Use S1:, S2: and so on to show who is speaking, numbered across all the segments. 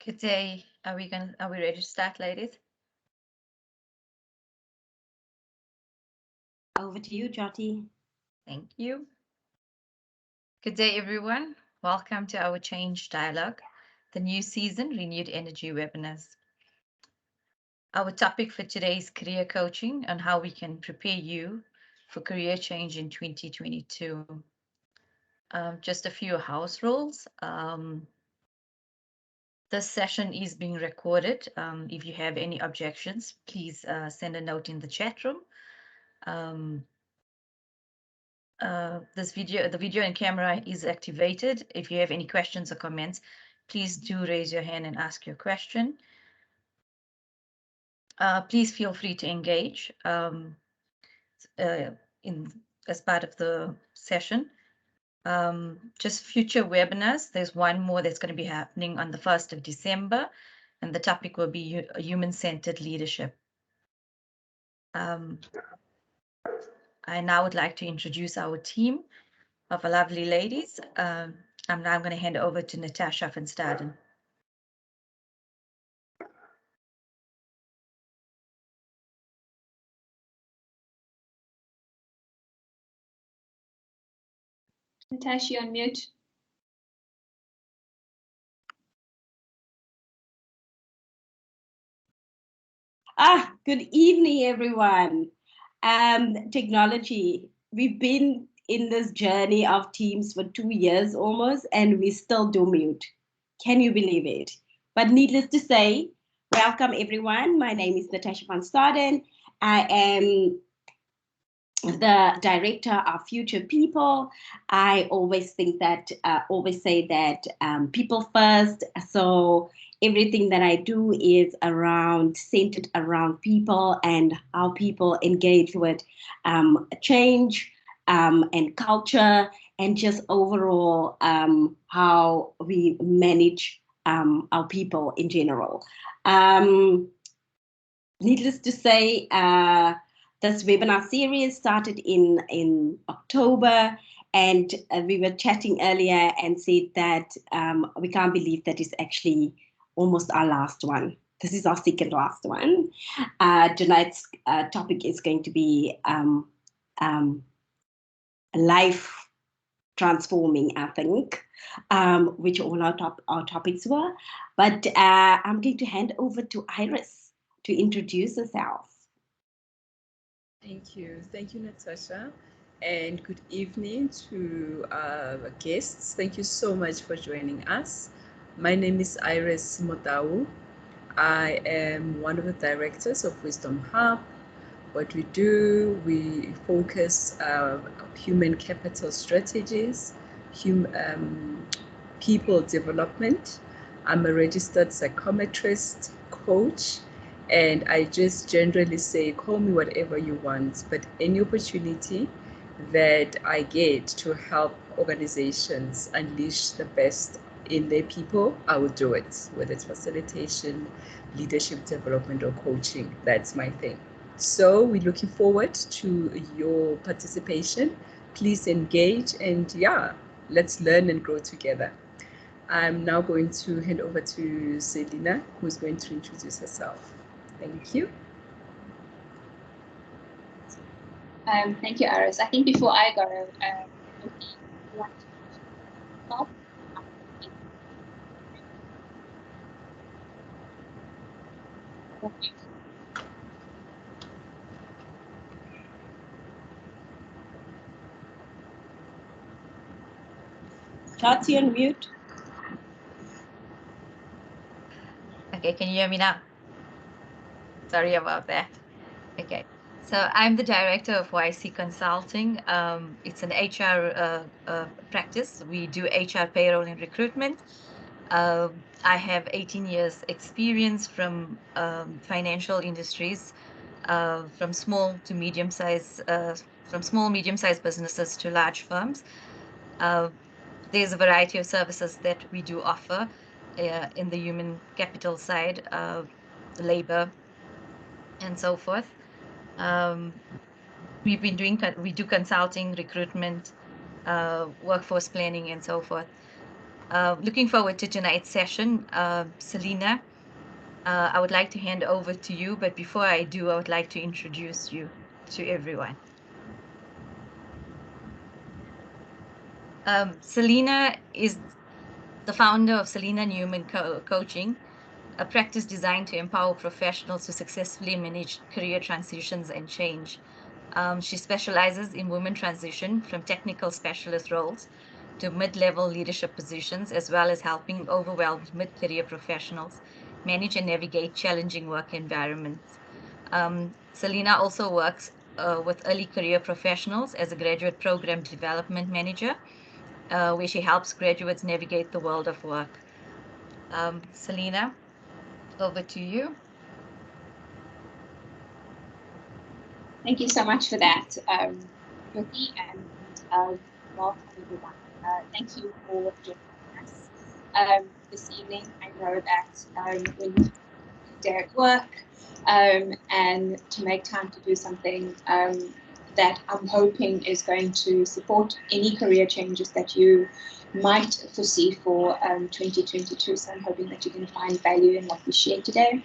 S1: Good day. Are we ready to start, ladies?
S2: Over to you, Jyoti.
S1: Thank you. Good day, everyone. Welcome to our Change Dialogue, the new season Renewed Energy webinars. Our topic for today is career coaching and how we can prepare you for career change in 2022. Just a few house rules. This session is being recorded. If you have any objections, please send a note in the chat room. The video and camera is activated. If you have any questions or comments, please do raise your hand and ask your question. Please feel free to engage as part of the session. Just future webinars. There's one more that's going to be happening on the 1st of December, and the topic will be human-centered leadership. I now would like to introduce our team of lovely ladies. I'm now going to hand over to Natasha van Staden.
S3: Natasha, on mute.
S2: Good evening, everyone. Technology. We've been in this journey of Teams for 2 years almost, and we still do mute. Can you believe it? But needless to say, welcome everyone. My name is Natasha van Staden. I am the director of Future People. I always say that people first. So everything that I do is centered around people and how people engage with change and culture, and just overall how we manage our people in general. Needless to say, this webinar series started in October, and we were chatting earlier and said that we can't believe that it's actually almost our last one. This is our second last one. Tonight's topic is going to be life transforming, I think, which all our topics were. But I'm going to hand over to Iris to introduce herself.
S4: Thank you, Natasha, and good evening to our guests. Thank you so much for joining us. My name is Iris Motau. I am one of the directors of Wisdom Hub. What we do, we focus human capital strategies, people development. I'm a registered psychometrist, coach, and I just generally say, call me whatever you want, but any opportunity that I get to help organizations unleash the best in their people, I will do it, whether it's facilitation, leadership development, or coaching. That's my thing. So we're looking forward to your participation. Please engage, and let's learn and grow together. I'm now going to hand over to Selina, who's going to introduce herself. Thank you.
S3: Thank you, Iris. I think before I go,
S2: Jyoti on mute.
S1: Okay, can you hear me now? Sorry about that. Okay, so I'm the director of YC Consulting. It's an HR practice. We do HR payroll and recruitment. I have 18 years experience from financial industries, from small medium-sized businesses to large firms. There's a variety of services that we do offer in the human capital side, labor, and so forth. We do consulting, recruitment, workforce planning, and so forth. Looking forward to tonight's session. Selena, I would like to hand over to you, but before I do, I would like to introduce you to everyone. Selena is the founder of Selena Newman Coaching, a practice designed to empower professionals to successfully manage career transitions and change. She specializes in women transition from technical specialist roles to mid-level leadership positions, as well as helping overwhelmed mid-career professionals manage and navigate challenging work environments. Selena also works with early career professionals as a graduate program development manager, where she helps graduates navigate the world of work. Selena, over to you.
S3: Thank you so much for that, Jyoti, and welcome everyone. Thank you for joining us this evening. I know that when you're day at work and to make time to do something that I'm hoping is going to support any career changes that you might foresee for 2022. So I'm hoping that you can find value in what we share today.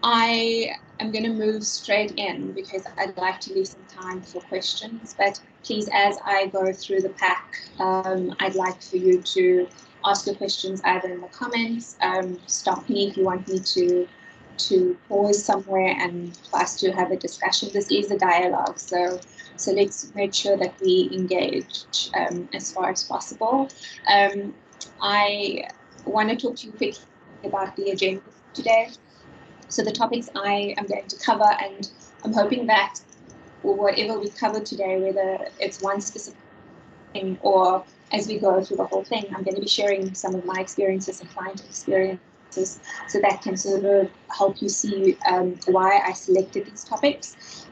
S3: I am going to move straight in because I'd like to leave some time for questions, but please, as I go through the pack, I'd like for you to ask your questions either in the comments, stop me if you want me to pause somewhere and for us to have a discussion. This is a dialogue, so let's make sure that we engage as far as possible. I want to talk to you quickly about the agenda today. So the topics I am going to cover, and I'm hoping that whatever we cover today, whether it's one specific thing or as we go through the whole thing, I'm going to be sharing some of my experiences and client experiences so that can sort of help you see why I selected these topics.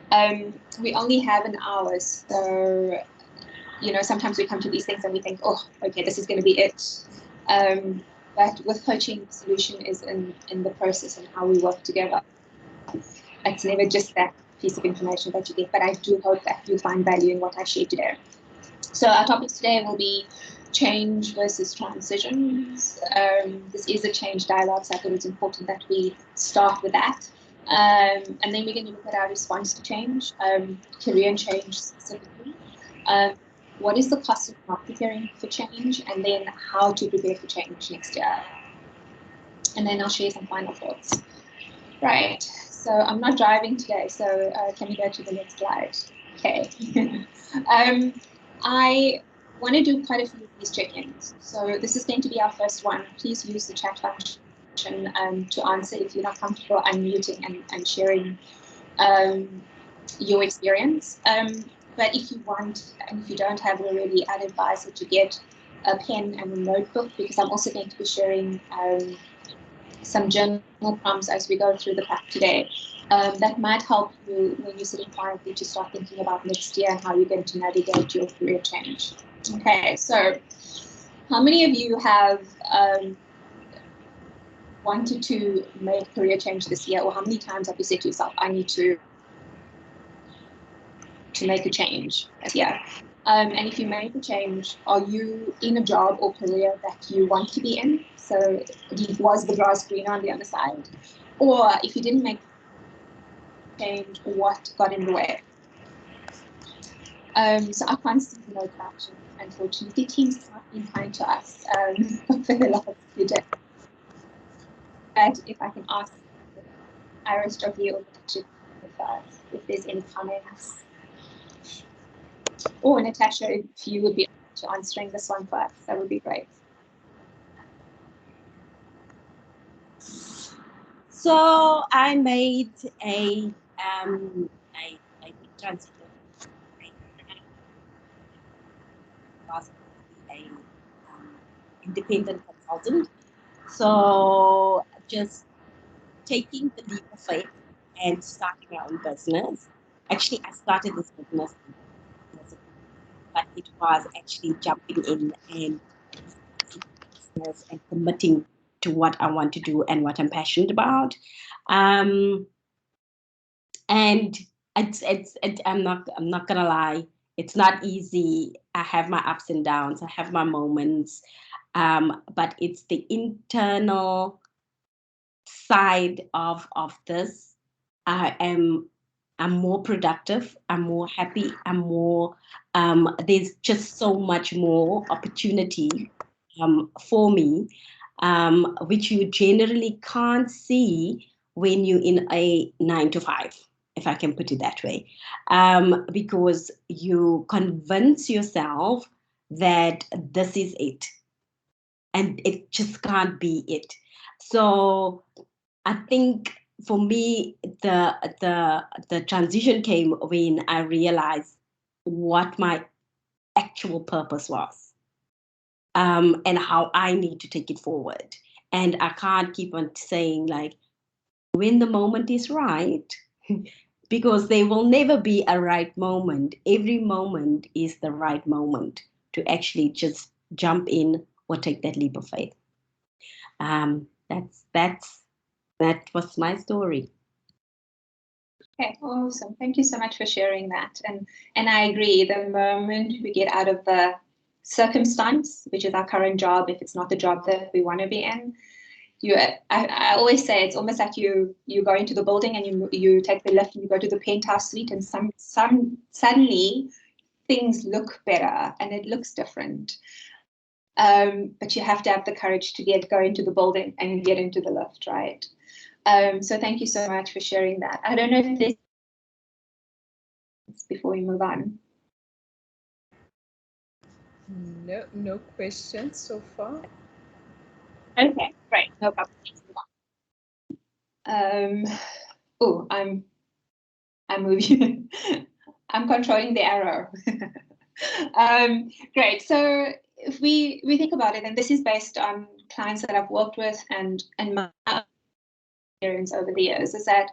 S3: We only have an hour, so sometimes we come to these things and we think, oh, okay, this is going to be it. But with coaching, the solution is in the process and how we work together. It's never just that piece of information that you get, but I do hope that you find value in what I share today. So our topics today will be change versus transitions. This is a change dialogue, so I thought it's important that we start with that. And then we're going to look at our response to change, career change specifically. What is the cost of not preparing for change, and then how to prepare for change next year. And then I'll share some final thoughts. Right, so I'm not driving today, so can we go to the next slide? Okay. I want to do quite a few of these check-ins. So this is going to be our first one. Please use the chat function to answer if you're not comfortable unmuting and sharing your experience. But if you want, and if you don't have it already, I'd advise that you get a pen and a notebook, because I'm also going to be sharing some journal prompts as we go through the pack today. That might help you when you're sitting quietly to start thinking about next year and how you're going to navigate your career change. Okay, so how many of you have wanted to make career change this year, or how many times have you said to yourself, I need to make a change this year? And if you make a change, are you in a job or career that you want to be in? So was the grass greener on the other side? Or if you didn't make change, what got in the way? So I can't see no traction, unfortunately. Teams have not been kind to us for the last few days. But if I can ask Iris, Jovi, or if there's any comments. Or Natasha, if you would be to answering this one for us, that would be great.
S2: So I made a transition. Was a independent consultant. So just taking the leap of faith and starting my own business. Actually, I started this business, but it was actually jumping in and committing to what I want to do and what I'm passionate about. And I'm not gonna lie, It's not easy. I have my ups and downs. I have my moments. But it's the internal side of this. I'm more productive. I'm more happy. I'm more. There's just so much more opportunity for me, which you generally can't see when you're in a 9 to 5, if I can put it that way, because you convince yourself that this is it, and it just can't be it. So I think for me, the transition came when I realized what my actual purpose was, and how I need to take it forward. And I can't keep on saying like when the moment is right, because there will never be a right moment. Every moment is the right moment to actually just jump in or take that leap of faith. That was my story.
S3: Okay, awesome. Thank you so much for sharing that. And I agree, the moment we get out of the circumstance, which is our current job, if it's not the job that we want to be in, I always say it's almost like you go into the building and you take the lift and you go to the penthouse suite, and some suddenly things look better and it looks different. But you have to have the courage to go into the building and get into the lift, right? So thank you so much for sharing that. I don't know if there's before we move on.
S4: No questions so far.
S3: Okay, great, no problem. Oh, I'm moving. I'm controlling the arrow. Great. So if we think about it, and this is based on clients that I've worked with and my experience over the years, is that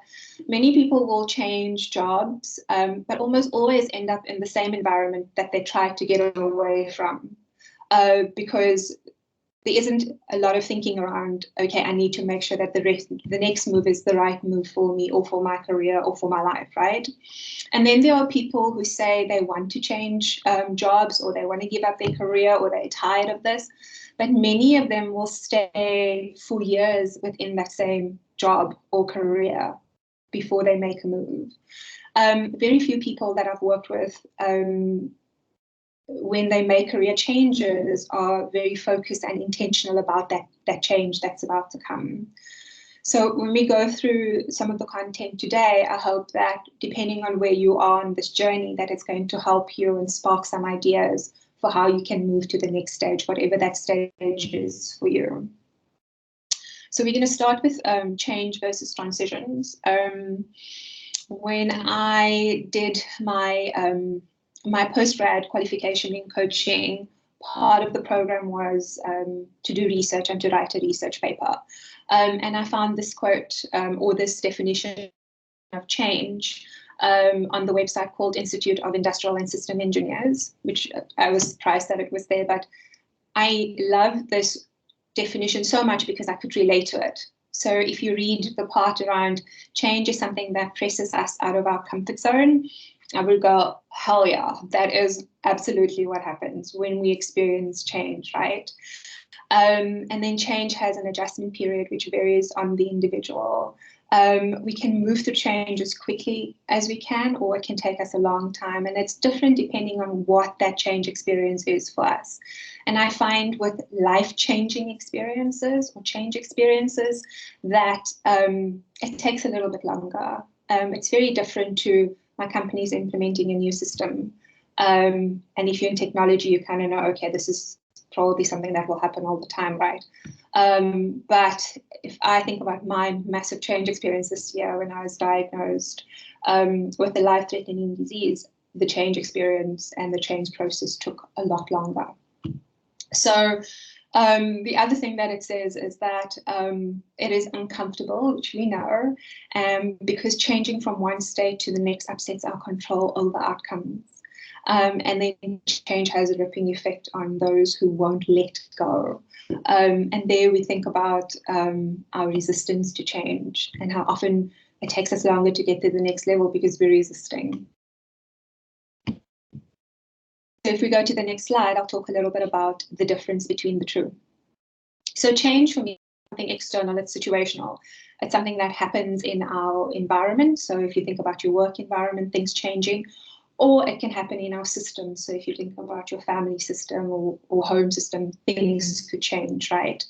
S3: many people will change jobs, but almost always end up in the same environment that they tried to get away from, because there isn't a lot of thinking around, okay, I need to make sure that the next move is the right move for me or for my career or for my life, right? And then there are people who say they want to change jobs, or they want to give up their career, or they're tired of this. But many of them will stay for years within that same job or career before they make a move. Very few people that I've worked with, when they make career changes, are very focused and intentional about that change that's about to come. So when we go through some of the content today, I hope that depending on where you are on this journey, that it's going to help you and spark some ideas for how you can move to the next stage, whatever that stage is for you. So we're going to start with change versus transitions. When I did my my postgrad qualification in coaching, part of the program was to do research and to write a research paper. And I found this quote or this definition of change on the website called Institute of Industrial and System Engineers, which I was surprised that it was there, but I love this definition so much because I could relate to it. So if you read the part around change is something that presses us out of our comfort zone, I would go, hell yeah, that is absolutely what happens when we experience change, right? And then change has an adjustment period which varies on the individual. We can move through change as quickly as we can, or it can take us a long time. And it's different depending on what that change experience is for us. And I find with life-changing experiences or change experiences that it takes a little bit longer. It's very different to my company's implementing a new system. And if you're in technology, you kind of know, okay, this is probably something that will happen all the time, right? But if I think about my massive change experience this year when I was diagnosed with a life-threatening disease, the change experience and the change process took a lot longer. So the other thing that it says is that it is uncomfortable, which we know, because changing from one state to the next upsets our control over outcomes. And then change has a rippling effect on those who won't let go. And there we think about our resistance to change and how often it takes us longer to get to the next level because we're resisting. if we go to the next slide, I'll talk a little bit about the difference between the two. So change for me is something external, it's situational. It's something that happens in our environment. So if you think about your work environment, things changing, or it can happen in our system. So if you think about your family system or home system, things could change, right?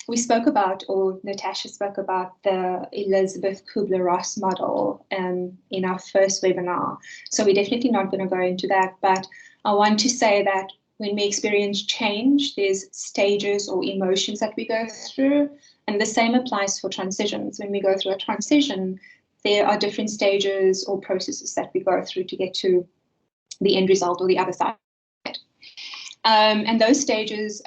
S3: We spoke about, or Natasha spoke about, the Elizabeth Kubler-Ross model in our first webinar. So we're definitely not going to go into that, but I want to say that when we experience change, there's stages or emotions that we go through, and the same applies for transitions. When we go through a transition, there are different stages or processes that we go through to get to the end result or the other side. And those stages,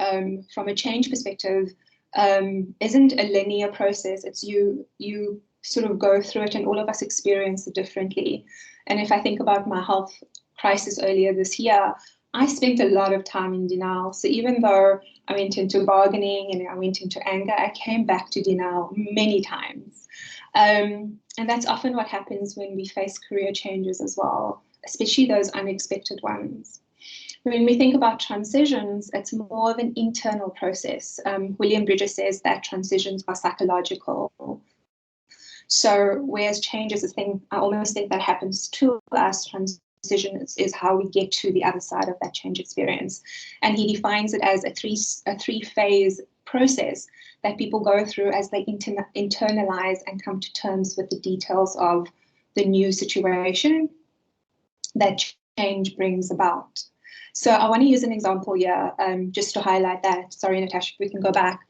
S3: from a change perspective, isn't a linear process. It's you sort of go through it, and all of us experience it differently. And if I think about my health crisis earlier this year, I spent a lot of time in denial. So even though I went into bargaining and I went into anger, I came back to denial many times. And that's often what happens when we face career changes as well, especially those unexpected ones. When we think about transitions, it's more of an internal process. William Bridges says that transitions are psychological. So whereas change is a thing, I almost think that happens to us, transition is how we get to the other side of that change experience. And he defines it as a three-phase process that people go through as they internalize and come to terms with the details of the new situation that change brings about. So I want to use an example here, just to highlight that. Sorry, Natasha, we can go back.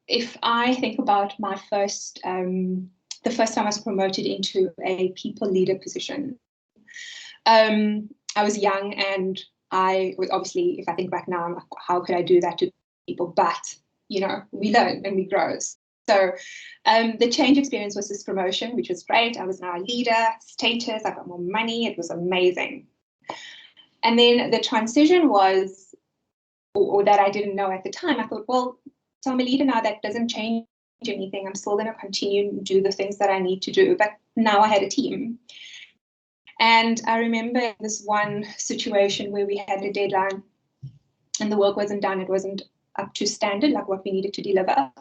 S3: If I think about my first, the first time I was promoted into a people leader position, I was young, and I was obviously, if I think back now, I'm like, how could I do that to people? But, you know, we learn and we grow. So the change experience was this promotion, which was great. I was now a leader, status, I got more money. It was amazing. And then the transition was, or that I didn't know at the time, I thought, well, so I'm a leader now, that doesn't change anything. I'm still going to continue to do the things that I need to do. But now I had a team. And I remember this one situation where we had a deadline and the work wasn't done. It wasn't up to standard, like what we needed to deliver.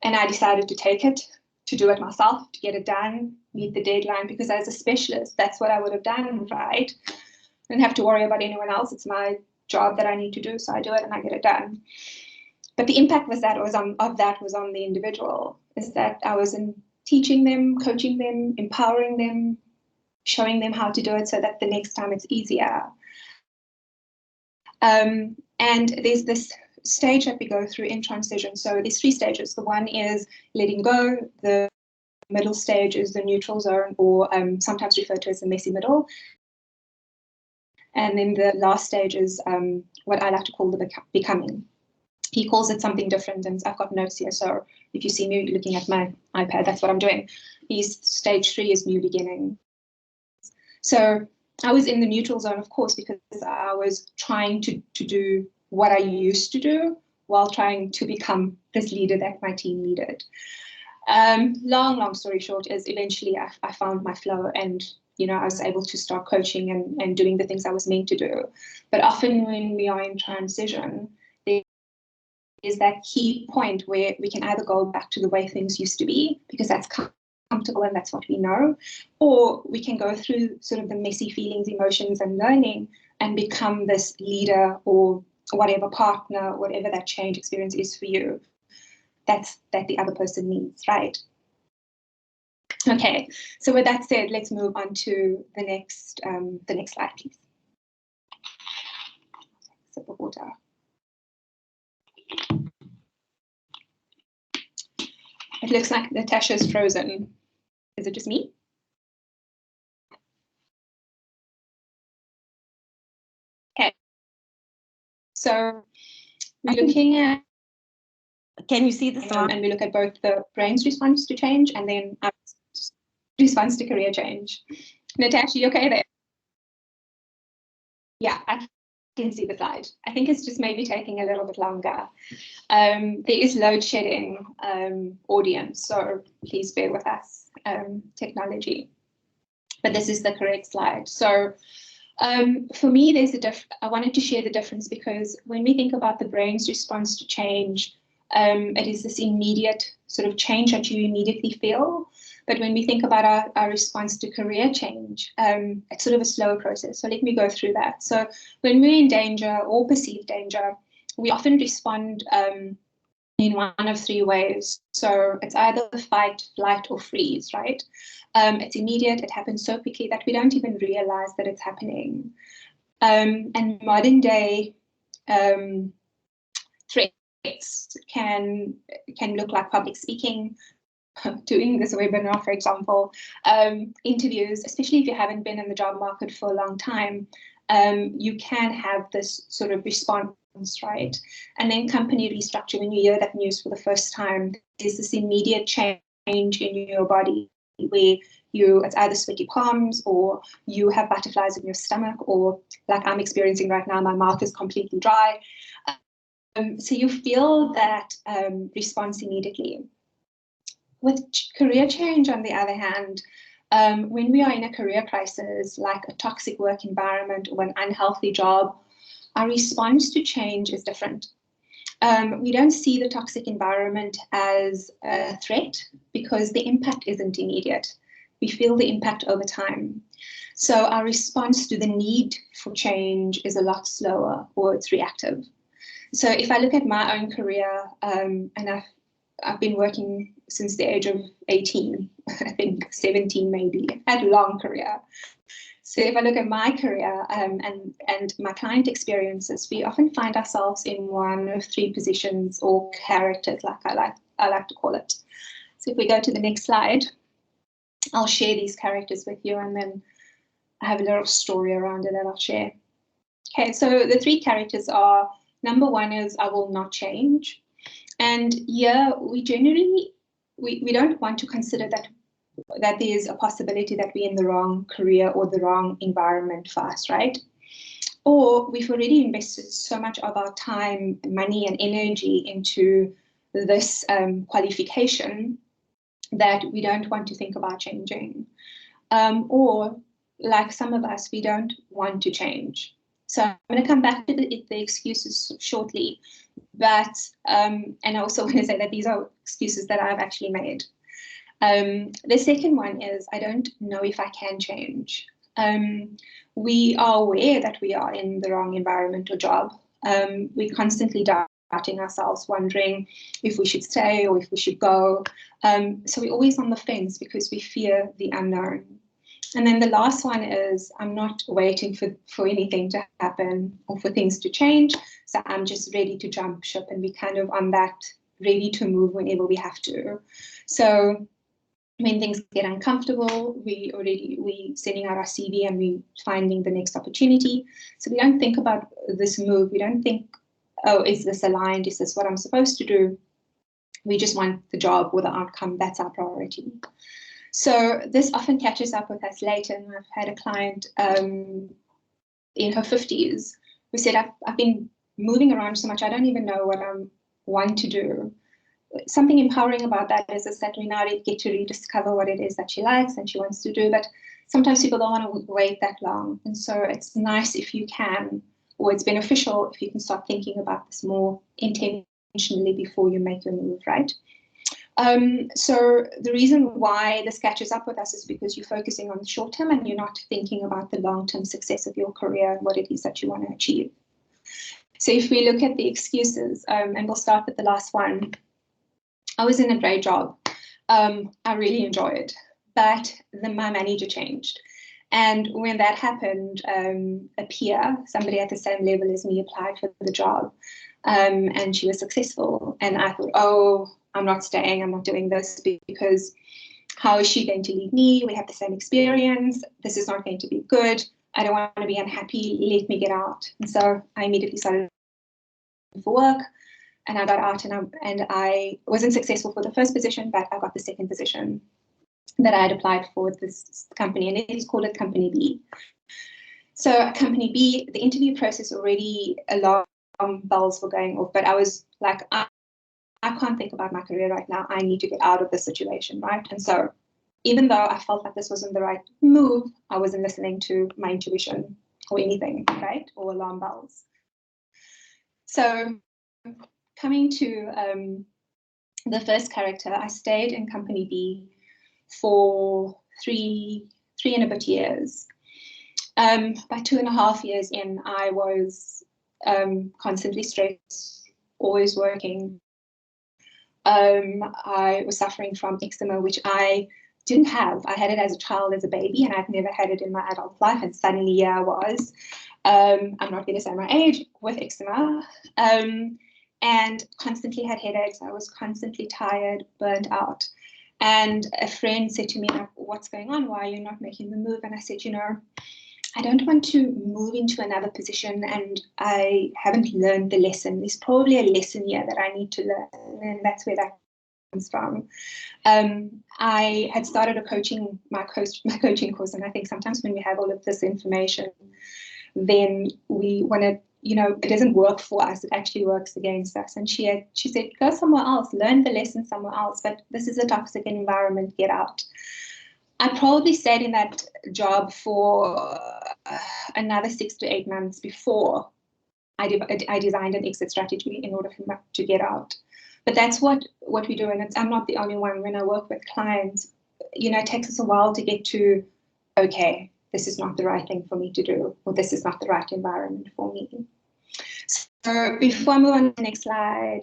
S3: And I decided to take it, to do it myself, to get it done, meet the deadline, because as a specialist, that's what I would have done, right? I didn't have to worry about anyone else. It's my job that I need to do, so I do it and I get it done. But the impact was on the individual, is that I was teaching them, coaching them, empowering them, showing them how to do it so that the next time it's easier. And there's this stage that we go through in transition. So there's 3 stages. The one is letting go. The middle stage is the neutral zone, or sometimes referred to as the messy middle. And then the last stage is what I like to call the becoming. He calls it something different, and I've got notes here. So if you see me looking at my iPad, that's what I'm doing. Stage 3 is new beginning. So I was in the neutral zone, of course, because I was trying to do what I used to do while trying to become this leader that my team needed. Long story short is eventually I found my flow, and I was able to start coaching and doing the things I was meant to do. But often when we are in transition, there is that key point where we can either go back to the way things used to be, because that's comfortable and that's what we know, or we can go through sort of the messy feelings, emotions, and learning and become this leader or whatever partner, whatever that change experience is for you, that the other person needs, right? Okay, so with that said, let's move on to the next slide, please. Sip of water. It looks like Natasha's frozen. Is it just me? Okay. So we're looking at.
S2: Can you see the slide?
S3: And we look at both the brain's response to change and then our response to career change. Natasha, you okay there? Yeah, I can see the slide. I think it's just maybe taking a little bit longer. There is load shedding, audience, so please bear with us, technology. But this is the correct slide. So For me, there's I wanted to share the difference because when we think about the brain's response to change, it is this immediate sort of change that you immediately feel. But when we think about our response to career change, it's sort of a slower process. So let me go through that. So when we're in danger or perceived danger, we often respond in one of three ways. So it's either fight, flight, or freeze, right? It's immediate, it happens so quickly that we don't even realize that it's happening. And modern day threats can look like public speaking, doing this webinar, for example, interviews, especially if you haven't been in the job market for a long time, you can have this sort of response, right? And then company restructure, when you hear that news for the first time, there's this immediate change in your body where it's either sweaty palms or you have butterflies in your stomach, or like I'm experiencing right now, my mouth is completely dry. So you feel that response immediately. With career change, on the other hand, when we are in a career crisis, like a toxic work environment or an unhealthy job, our response to change is different. We don't see the toxic environment as a threat because the impact isn't immediate. We feel the impact over time. So our response to the need for change is a lot slower, or it's reactive. So if I look at my own career, and I've been working since the age of 18, I think 17 maybe, I've had a long career. So if I look at my career and my client experiences, we often find ourselves in one of three positions or characters, like I like to call it. So if we go to the next slide, I'll share these characters with you, and then I have a little story around it that I'll share. Okay, so the three characters are, number one is I will not change. And here we generally, we don't want to consider that there's a possibility that we're in the wrong career or the wrong environment for us, right? Or we've already invested so much of our time, money, and energy into this qualification that we don't want to think about changing. Or like some of us, we don't want to change. So I'm going to come back to the excuses shortly, but and I also want to say that these are excuses that I've actually made. The second one is I don't know if I can change. We are aware that we are in the wrong environment or job. We're constantly doubting ourselves, wondering if we should stay or if we should go. So we're always on the fence because we fear the unknown. And then the last one is I'm not waiting for anything to happen or for things to change. So I'm just ready to jump ship, and we kind of on that ready to move whenever we have to. So when things get uncomfortable, we sending out our CV and we finding the next opportunity. So we don't think about this move. We don't think, oh, is this aligned? Is this what I'm supposed to do? We just want the job or the outcome. That's our priority. So this often catches up with us later. And I've had a client in her 50s who said, I've been moving around so much, I don't even know what I want to do. Something empowering about that is that we now get to rediscover what it is that she likes and she wants to do. But sometimes people don't want to wait that long. And so it's nice if you can, or it's beneficial if you can start thinking about this more intentionally before you make your move, right? So the reason why this catches up with us is because you're focusing on the short term and you're not thinking about the long-term success of your career and what it is that you want to achieve. So if we look at the excuses, and we'll start with the last one. I was in a great job. I really enjoyed it, but my manager changed. And when that happened, a peer, somebody at the same level as me, applied for the job, and she was successful. And I thought, oh, I'm not staying, I'm not doing this, because how is she going to leave me? We have the same experience. This is not going to be good. I don't want to be unhappy. Let me get out. And so I immediately started for work. And I got out, and I wasn't successful for the first position, but I got the second position that I had applied for with this company, and it is called Company B. So Company B, the interview process already, alarm bells were going off, but I was like, I can't think about my career right now. I need to get out of this situation, right? And so even though I felt like this wasn't the right move, I wasn't listening to my intuition. or anything, right? Or alarm bells. So coming to the first character, I stayed in Company B for three and a bit years. By 2.5 years in, I was constantly stressed, always working. I was suffering from eczema, which I didn't have. I had it as a child, as a baby, and I've never had it in my adult life. And suddenly here I was. I'm not going to say my age, with eczema, and constantly had headaches. I was constantly tired, burnt out. And a friend said to me, what's going on? Why are you not making the move? And I said, I don't want to move into another position and I haven't learned the lesson. There's probably a lesson here that I need to learn, and that's where that comes from. I had started my coaching course, and I think sometimes when we have all of this information, then we want to, it doesn't work for us. It actually works against us. And she said, go somewhere else, learn the lesson somewhere else. But this is a toxic environment, get out. I probably stayed in that job for another 6 to 8 months before I designed an exit strategy in order for me to get out. But that's what we do, and I'm not the only one. When I work with clients, it takes us a while to get to, okay, this is not the right thing for me to do, or this is not the right environment for me. So before I move on to the next slide,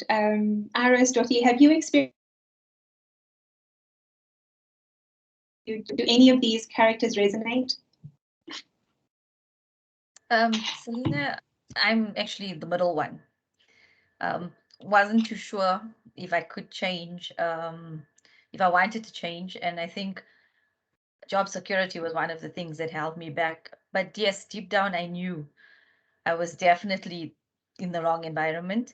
S3: Iris, Dorothy, have you experienced, do any of these characters resonate?
S1: Selena, I'm actually the middle one. Wasn't too sure if I could change, if I wanted to change, and I think job security was one of the things that held me back. But yes, deep down, I knew I was definitely in the wrong environment.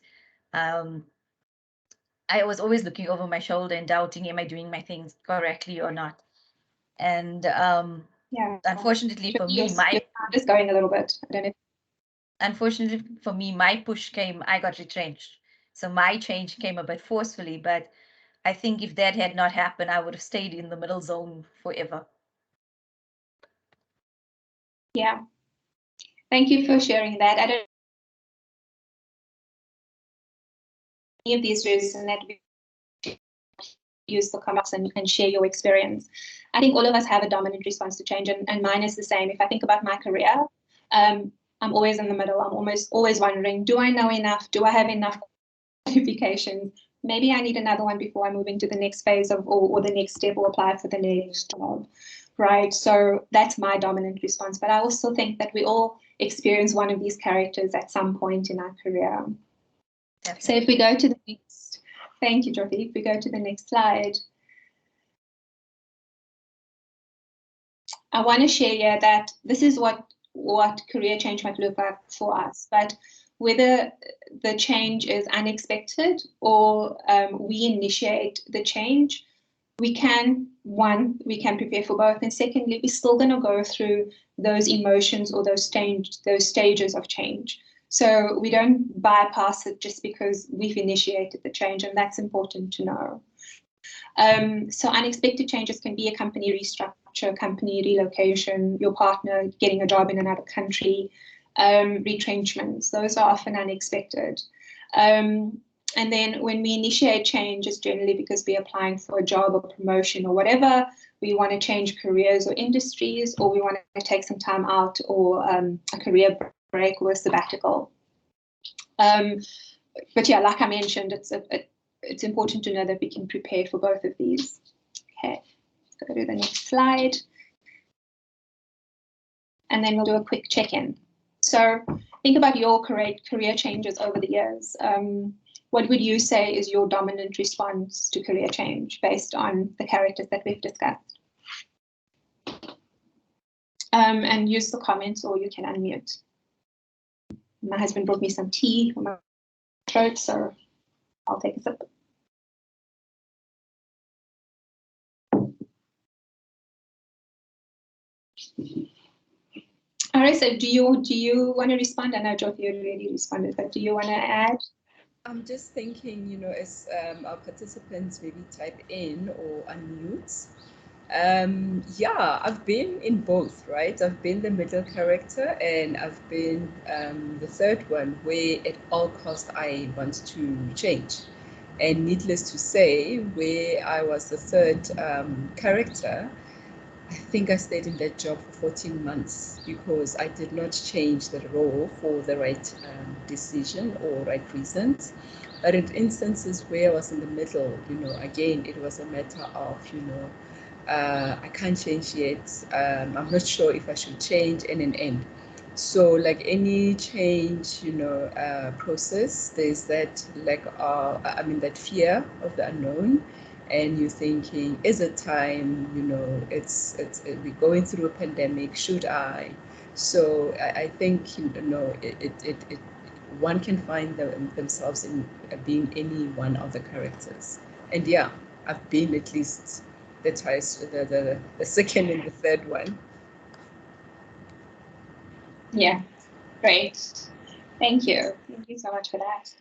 S1: I was always looking over my shoulder and doubting, am I doing my things correctly or not? And
S3: yeah,
S1: unfortunately for me,
S3: your sound is going a little bit. I don't know.
S1: Unfortunately for me, my push came, I got retrenched. So my change came a bit forcefully, but I think if that had not happened, I would have stayed in the middle zone forever.
S3: Yeah. Thank you for sharing that. I don't any of these resonate. Use the comments and share your experience. I think all of us have a dominant response to change, and mine is the same. If I think about my career, I'm always in the middle. I'm always wondering, do I know enough? Do I have enough qualifications? Maybe I need another one before I move into the next phase of or the next step or apply for the next job, right? So that's my dominant response. But I also think that we all experience one of these characters at some point in our career. Definitely. So if we go to the next, thank you, Dorothy. If we go to the next slide, I want to share here that this is what career change might look like for us, but whether the change is unexpected or we initiate the change, we can prepare for both, and secondly, we're still going to go through those emotions or those stages of change. So we don't bypass it just because we've initiated the change, and that's important to know. So unexpected changes can be a company restructure, company relocation, your partner getting a job in another country, retrenchments. Those are often unexpected. And then when we initiate change, it's generally because we're applying for a job or promotion or whatever. We want to change careers or industries, or we want to take some time out or a career break or a sabbatical. But yeah, like I mentioned, it's important to know that we can prepare for both of these. Okay, let's go to the next slide. And then we'll do a quick check-in. So think about your career changes over the years. What would you say is your dominant response to career change based on the characters that we've discussed? And use the comments, or you can unmute. My husband brought me some tea for my throat, so I'll take a sip. All right, so do you want to respond? I know Jyoti already responded, but do you want to add?
S4: I'm just thinking, as our participants maybe type in or unmute, Yeah, I've been in both, right? I've been the middle character and I've been the third one where at all costs I want to change. And needless to say, where I was the third character, I think I stayed in that job for 14 months because I did not change the role for the right decision or right reasons. But in instances where I was in the middle, again, it was a matter of, I can't change yet. I'm not sure if I should change and an end. So like any change, process, there's that that fear of the unknown, and you're thinking, is it time? We're going through a pandemic. Should I? So I think one can find themselves in being any one of the characters. And yeah, I've been at least the second and the third one.
S3: Yeah, great. Thank you. Thank you so much for that.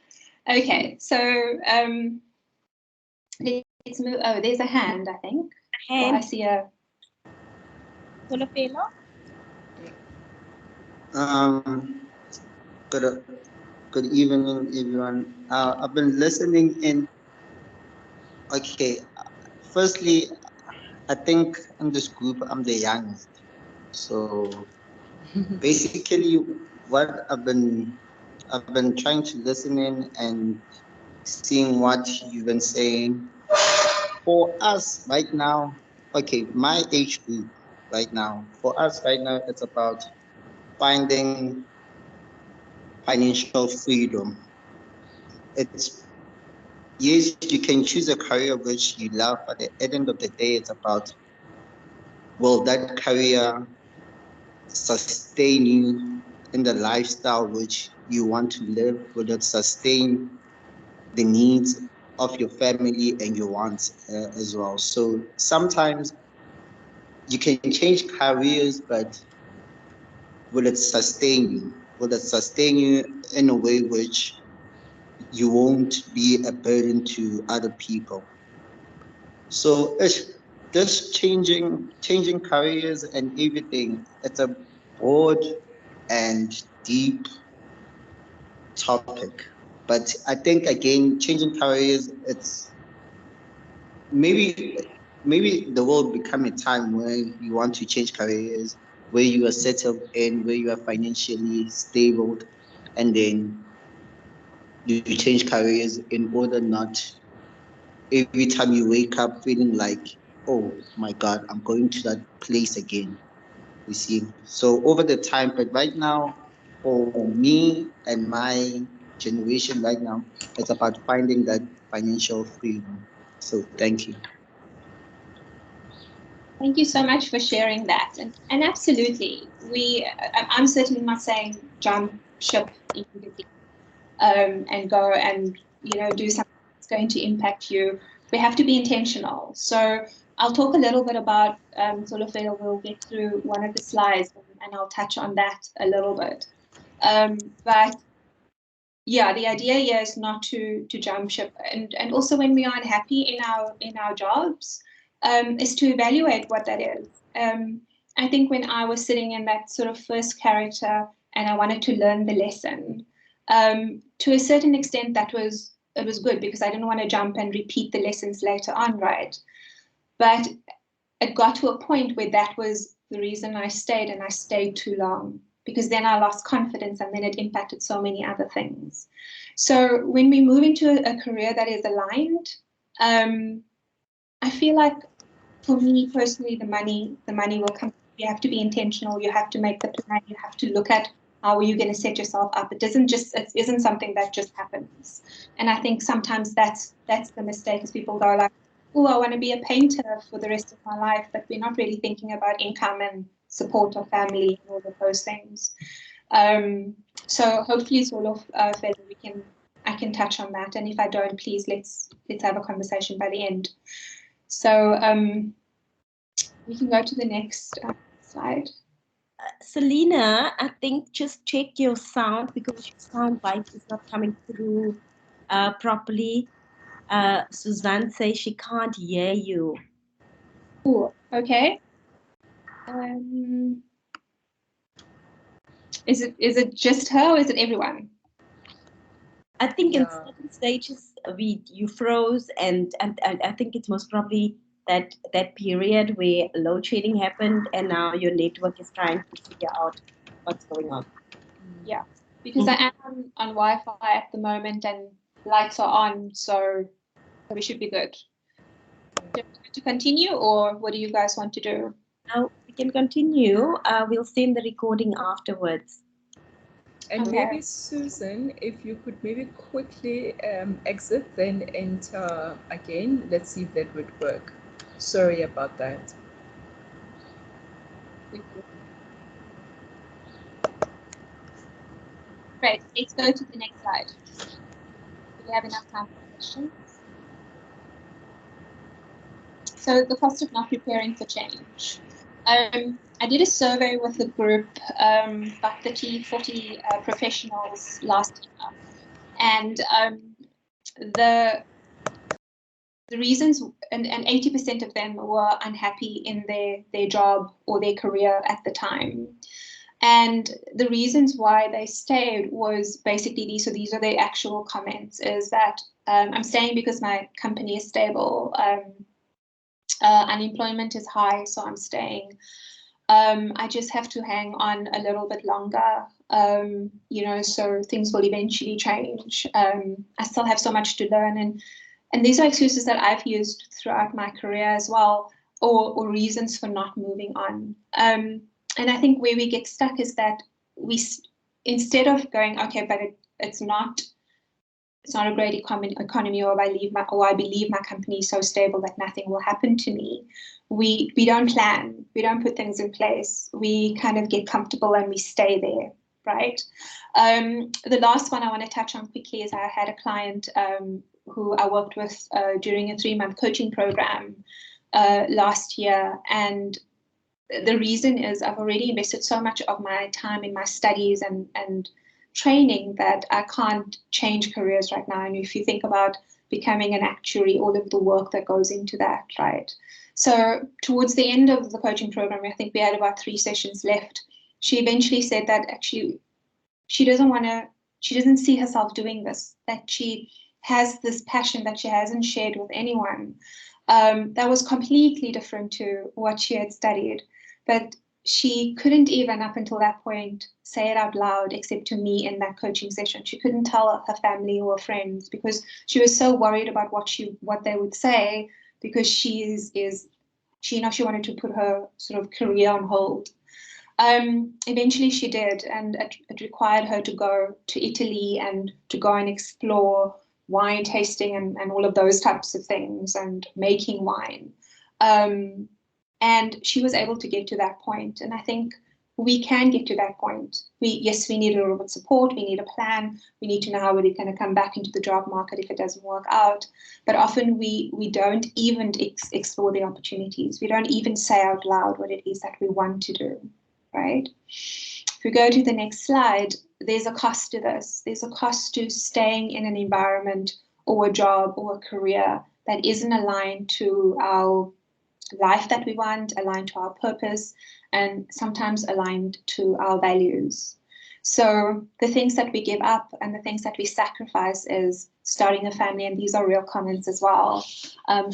S3: Okay, so let's move. Oh, there's a hand, I think. Oh, I see a.
S2: Solofelo?
S5: Good evening, everyone. I've been listening in. Okay, firstly, I think in this group I'm the youngest. So basically, what I've been trying to listen in and seeing what you've been saying. For us right now, okay, my age group right now. For us right now, it's about finding financial freedom. It's yes, you can choose a career which you love, but at the end of the day, it's about will that career sustain you in the lifestyle which you want to live? Will it sustain the needs of your family and your wants as well? So sometimes you can change careers, but will it sustain you? Will it sustain you in a way which you won't be a burden to other people? So it's this changing careers and everything. It's a broad and deep topic. But I think again, changing careers, it's maybe there will become a time where you want to change careers, where you are settled in, where you are financially stable, and then you change careers in order not every time you wake up feeling like, oh my God, I'm going to that place again. You see. So over the time, but right now, for me and my generation right now, it's about finding that financial freedom. So thank you.
S3: Thank you so much for sharing that. And absolutely, I'm certainly not saying jump ship immediately and go and do something that's going to impact you. We have to be intentional. So I'll talk a little bit about Solofelo. We'll get through one of the slides and I'll touch on that a little bit. But yeah, the idea here is not to jump ship, and also when we are unhappy in our jobs, is to evaluate what that is. I think when I was sitting in that sort of first character and I wanted to learn the lesson, to a certain extent it was good because I didn't want to jump and repeat the lessons later on, right? But it got to a point where that was the reason I stayed, and I stayed too long, because then I lost confidence and then it impacted so many other things. So when we move into a career that is aligned, I feel like for me personally, the money will come. You have to be intentional. You have to make the plan. You have to look at how are you going to set yourself up. It isn't something that just happens. And I think sometimes that's the mistake, is people go like, oh, I want to be a painter for the rest of my life, but we're not really thinking about income and support of family and all of those things. So hopefully sort of I can touch on that. And if I don't, please let's have a conversation by the end. So we can go to the next slide.
S2: Selena, I think just check your sound because your sound bite is not coming through properly. Suzanne says she can't hear you.
S3: Ooh, Okay. Is it just her or is it everyone?
S2: I think in
S4: Yeah.
S2: certain stages you froze, and I think it's most probably that period where load shedding happened, and now your network is trying to figure out what's going on.
S3: Yeah, because I am on Wi-Fi at the moment and lights are on, so we should be good. Do you want to continue, or what do you guys want to do?
S2: Now we can continue. We'll send the recording afterwards.
S4: And
S3: Okay.
S4: maybe Susan, if you could maybe quickly exit, then enter again. Let's see if that would work. Sorry about that.
S3: Great, let's go to the next slide. Do we have enough time for questions? So the cost of not preparing for change. I did a survey with the group, about 30, 40 professionals last year, and the reasons, and 80% of them were unhappy in their job or their career at the time. And the reasons why they stayed was basically these. So these are their actual comments, is that I'm staying because my company is stable. Unemployment is high, so I'm staying. I just have to hang on a little bit longer, so things will eventually change. I still have so much to learn, and these are excuses that I've used throughout my career as well, or reasons for not moving on. And I think where we get stuck is that instead of going, okay, but it's not a great economy, or I believe my company is so stable that nothing will happen to me. We don't plan, we don't put things in place. We kind of get comfortable and we stay there, right? The last one I want to touch on quickly is I had a client who I worked with during a 3-month coaching program last year, and the reason is I've already invested so much of my time in my studies and training that I can't change careers right now. And if you think about becoming an actuary, all of the work that goes into that, right? So towards the end of the coaching program, I think we had about 3 sessions left. She eventually said that actually she doesn't see herself doing this, that she has this passion that she hasn't shared with anyone. That was completely different to what she had studied. But she couldn't even, up until that point, say it out loud, except to me in that coaching session. She couldn't tell her family or friends because she was so worried about what they would say, because she wanted to put her sort of career on hold. Eventually she did, and it required her to go to Italy and to go and explore wine tasting and all of those types of things and making wine. And she was able to get to that point. And I think we can get to that point. We need a little bit of support. We need a plan. We need to know how we're going to come back into the job market if it doesn't work out. But often we don't even explore the opportunities. We don't even say out loud what it is that we want to do, right? If we go to the next slide, there's a cost to this. There's a cost to staying in an environment or a job or a career that isn't aligned to our life that we want, aligned to our purpose, and sometimes aligned to our values. So the things that we give up and the things that we sacrifice is starting a family, and these are real comments as well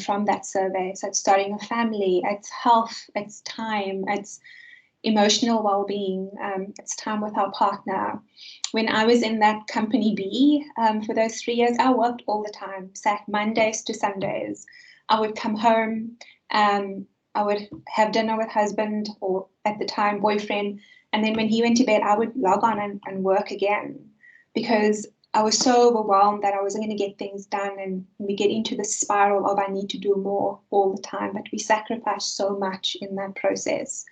S3: from that survey. So it's starting a family, it's health, it's time, it's emotional well-being, it's time with our partner. When I was in that company B for those 3 years, I worked all the time, sat Mondays to Sundays. I would come home, I would have dinner with husband, or at the time boyfriend, and then when he went to bed, I would log on and work again, because I was so overwhelmed that I wasn't going to get things done, and we get into the spiral of I need to do more all the time, but we sacrifice so much in that process.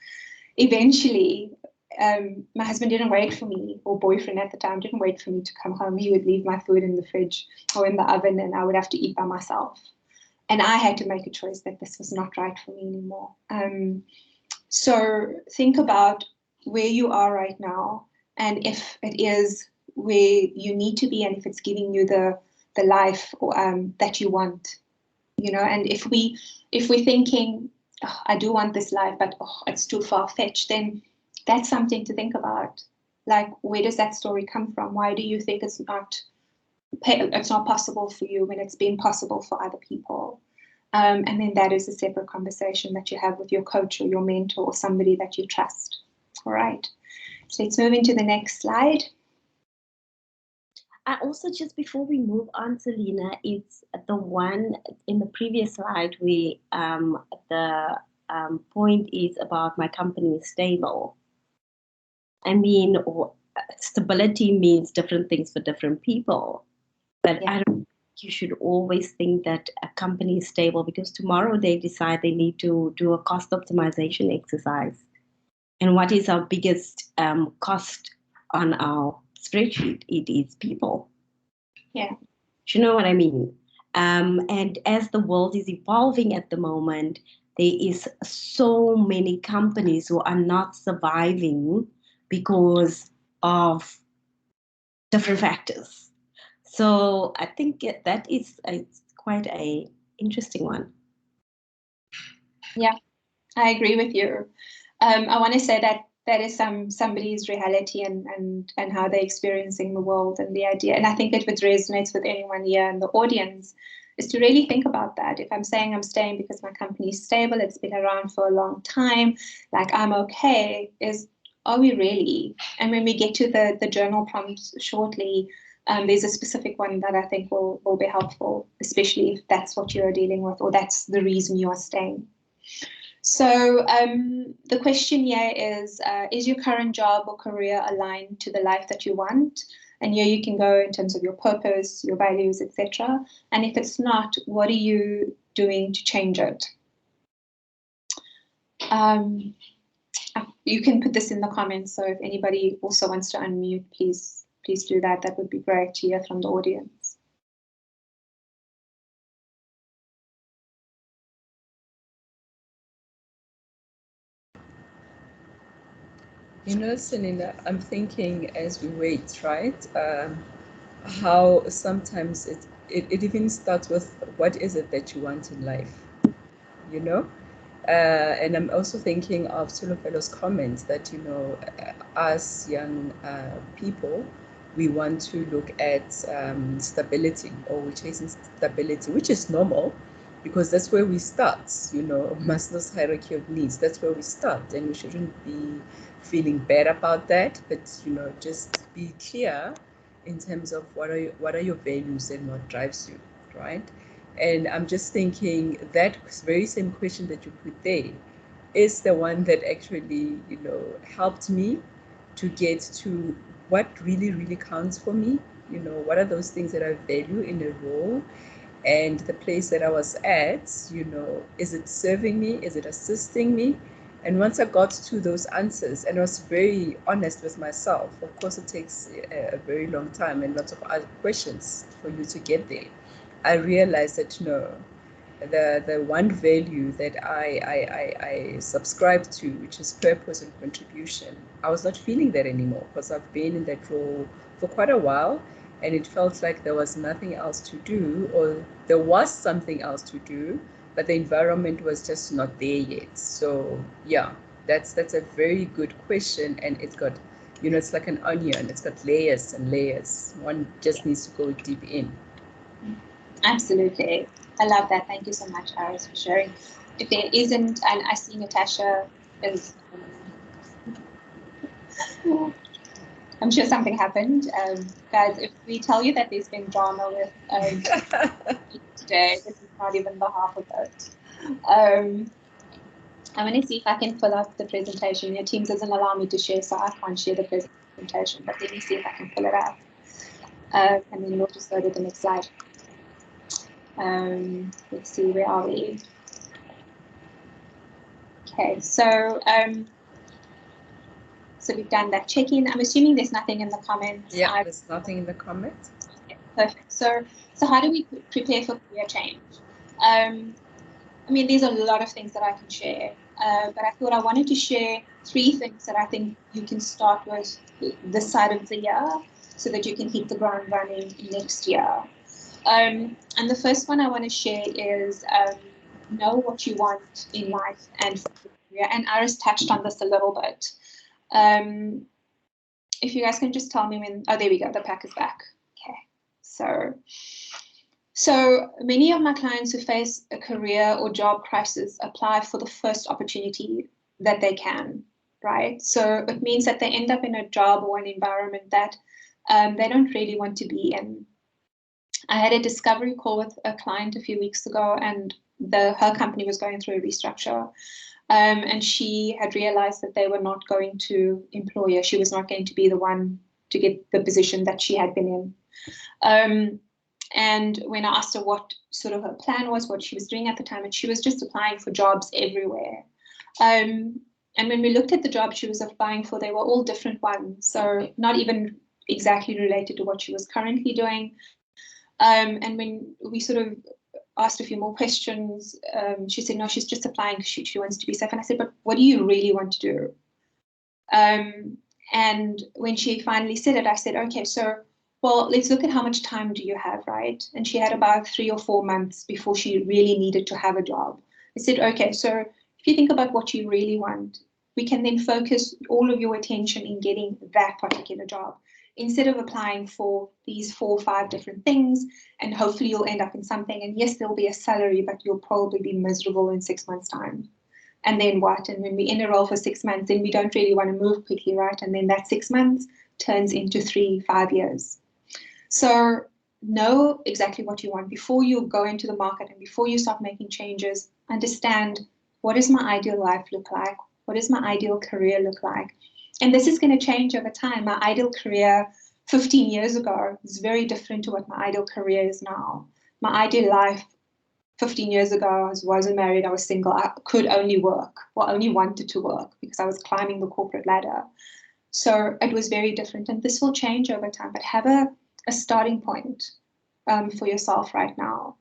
S3: Eventually, my husband didn't wait for me, or boyfriend at the time didn't wait for me to come home. He would leave my food in the fridge or in the oven, and I would have to eat by myself. And I had to make a choice that this was not right for me anymore. So think about where you are right now, and if it is where you need to be, and if it's giving you the life that you want, and if we're thinking, oh, I do want this life, but oh, it's too far-fetched, then that's something to think about. Like, where does that story come from? Why do you think it's not possible for you when it's been possible for other people? And then that is a separate conversation that you have with your coach or your mentor or somebody that you trust. All right, so let's move into the next slide.
S2: Also, just before we move on, Selena, it's the one in the previous slide where the point is about my company is stable. I mean, stability means different things for different people, but I don't think you should always think that a company is stable because tomorrow they decide they need to do a cost optimization exercise. And what is our biggest cost on our spreadsheet? It is people.
S3: Yeah.
S2: Do you know what I mean? And as the world is evolving at the moment, there is so many companies who are not surviving because of different factors. So I think that is quite an interesting one.
S3: Yeah, I agree with you. I want to say that that is somebody's reality and how they're experiencing the world and the idea. And I think it would resonate with anyone here in the audience is to really think about that. If I'm saying I'm staying because my company is stable, it's been around for a long time, like I'm okay, are we really? And when we get to the journal prompts shortly, there's a specific one that I think will be helpful, especially if that's what you're dealing with or that's the reason you are staying. So the question here is your current job or career aligned to the life that you want? And here you can go in terms of your purpose, your values, etc. And if it's not, what are you doing to change it? You can put this in the comments. So if anybody also wants to unmute, please do that. That would be great to hear from the audience.
S4: You know, Selena, I'm thinking as we wait, right? How sometimes it even starts with what is it that you want in life, you know? And I'm also thinking of Solofelo's comments that, you know, us young people, we want to look at stability, or we're chasing stability, which is normal because that's where we start, you know, Maslow's hierarchy of needs. That's where we start, and we shouldn't be feeling bad about that, but, you know, just be clear in terms of what are your values and what drives you, right? And I'm just thinking that very same question that you put there is the one that actually, you know, helped me to get to what really, really counts for me. You know, what are those things that I value in a role? And the place that I was at, you know, is it serving me? Is it assisting me? And once I got to those answers, and I was very honest with myself, of course, it takes a very long time and lots of other questions for you to get there. I realized that, you know, the one value that I subscribe to, which is purpose and contribution, I was not feeling that anymore because I've been in that role for quite a while, and it felt like there was nothing else to do, or there was something else to do, but the environment was just not there yet. So yeah, that's a very good question, and it's got, you know, it's like an onion. It's got layers and layers. One just needs to go deep in.
S3: Absolutely. I love that. Thank you so much, Iris, for sharing. If there isn't, and I see Natasha is, I'm sure something happened. Guys, if we tell you that there's been drama with today, this is not even the half of it. I'm going to see if I can pull up the presentation. Your Teams doesn't allow me to share, so I can't share the presentation, but let me see if I can pull it up. And then we'll just go to the next slide. Let's see, where are we? Okay, so we've done that check-in. I'm assuming there's nothing in the comments.
S4: Yeah, there's nothing in the comments.
S3: Okay, perfect. So how do we prepare for career change? I mean, there's a lot of things that I can share, but I thought I wanted to share 3 things that I think you can start with this side of the year so that you can hit the ground running next year. And the first one I want to share is know what you want in life and for your career. And Iris touched on this a little bit. If you guys can just tell me when, oh, there we go, the pack is back. Okay, so many of my clients who face a career or job crisis apply for the first opportunity that they can, right? So it means that they end up in a job or an environment that they don't really want to be in. I had a discovery call with a client a few weeks ago, and her company was going through a restructure. And she had realized that they were not going to employ her. She was not going to be the one to get the position that she had been in. And when I asked her what sort of her plan was, what she was doing at the time, and she was just applying for jobs everywhere. And when we looked at the jobs she was applying for, they were all different ones. So not even exactly related to what she was currently doing. And when we sort of asked a few more questions, she said, no, she's just applying because she wants to be safe. And I said, but what do you really want to do? And when she finally said it, I said, okay, so, well, let's look at how much time do you have, right? And she had about 3 or 4 months before she really needed to have a job. I said, okay, so if you think about what you really want, we can then focus all of your attention in getting that particular job, instead of applying for these 4 or 5 different things, and hopefully you'll end up in something. And yes, there'll be a salary, but you'll probably be miserable in 6 months' time. And then what? And when we in a role for 6 months, then we don't really want to move quickly, right? And then that 6 months turns into 3, 5 years. So know exactly what you want before you go into the market, and before you start making changes. Understand, what does my ideal life look like? What does my ideal career look like? And this is going to change over time. My ideal career 15 years ago is very different to what my ideal career is now. My ideal life 15 years ago, I wasn't married, I was single, I could only work, or only wanted to work, because I was climbing the corporate ladder. So it was very different, and this will change over time, but have a starting point for yourself right now.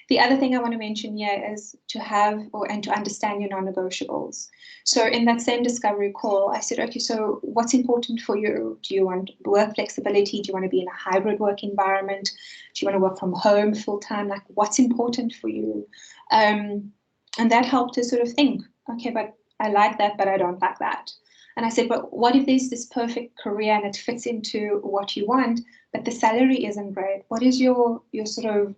S3: The other thing I want to mention here is to have and to understand your non-negotiables. So in that same discovery call, I said, okay, so what's important for you? Do you want work flexibility? Do you want to be in a hybrid work environment? Do you want to work from home full time? Like, what's important for you? And that helped to sort of think, okay, but I like that, but I don't like that. And I said, but what if there's this perfect career and it fits into what you want, but the salary isn't great? What is your sort of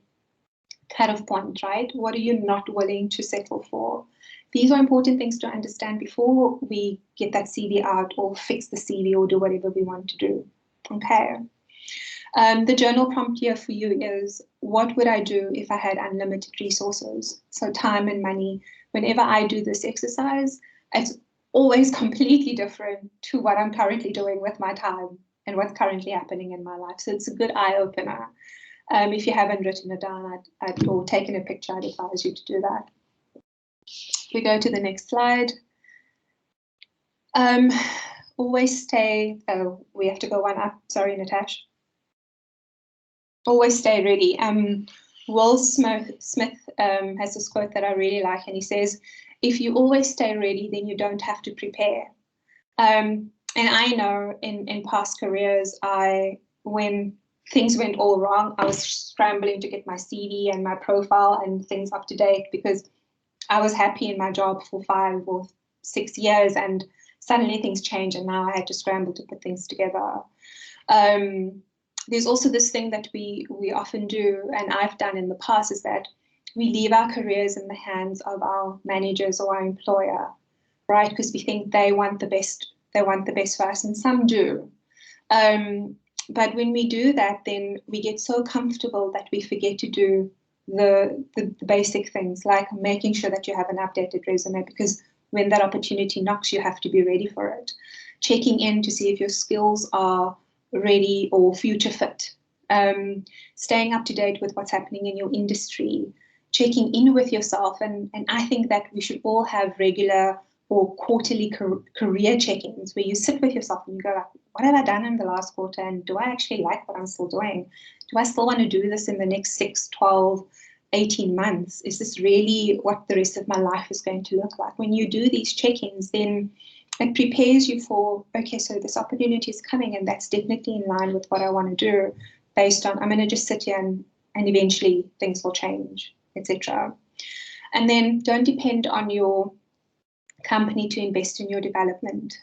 S3: cut-off point, right? What are you not willing to settle for? These are important things to understand before we get that CV out, or fix the CV, or do whatever we want to do. Okay. The journal prompt here for you is, what would I do if I had unlimited resources? So time and money. Whenever I do this exercise, it's always completely different to what I'm currently doing with my time and what's currently happening in my life. So it's a good eye-opener. If you haven't written it down or taken a picture, I'd advise you to do that. We go to the next slide. Always stay, oh, we have to go one up. Sorry, Natasha. Always stay ready. Will Smith has this quote that I really like, and he says, if you always stay ready, then you don't have to prepare. And I know in past careers, when things went all wrong, I was scrambling to get my CV and my profile and things up to date, because I was happy in my job for 5 or 6 years, and suddenly things changed, and now I had to scramble to put things together. There's also this thing that we often do, and I've done in the past, is that we leave our careers in the hands of our managers or our employer, right? Because we think they want the best for us, and some do. But when we do that, then we get so comfortable that we forget to do the basic things, like making sure that you have an updated resume, because when that opportunity knocks, you have to be ready for it. Checking in to see if your skills are ready or future fit. Staying up to date with what's happening in your industry. Checking in with yourself. And I think that we should all have regular or quarterly career check-ins where you sit with yourself and you go, like, what have I done in the last quarter? And do I actually like what I'm still doing? Do I still want to do this in the next 6, 12, 18 months? Is this really what the rest of my life is going to look like? When you do these check-ins, then it prepares you for, okay, so this opportunity is coming, and that's definitely in line with what I want to do, based on, I'm going to just sit here and eventually things will change, etc. And then don't depend on your company to invest in your development.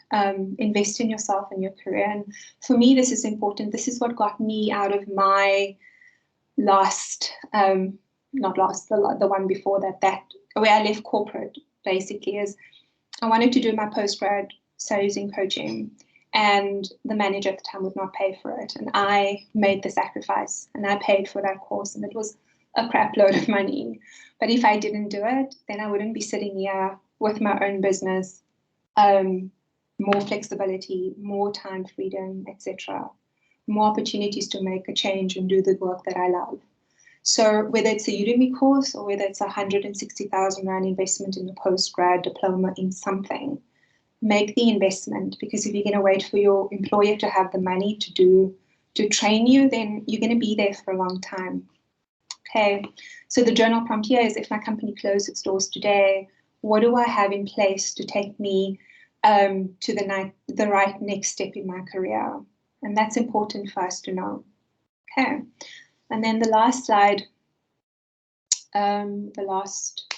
S3: Invest in yourself and your career. And for me, this is important. This is what got me out of my last, not last, the one before that where I left corporate, basically, is I wanted to do my postgrad studies in coaching, and the manager at the time would not pay for it. And I made the sacrifice and I paid for that course, and it was a crap load of money. But if I didn't do it, then I wouldn't be sitting here with my own business, more flexibility, more time freedom, etc., more opportunities to make a change and do the work that I love. So whether it's a Udemy course or whether it's a 160,000 Rand investment in a postgrad diploma in something, make the investment, because if you're going to wait for your employer to have the money to train you, then you're going to be there for a long time. Okay, so the journal prompt here is, if my company closed its doors today, what do I have in place to take me to the right next step in my career? And that's important for us to know. Okay, and then the last slide, the last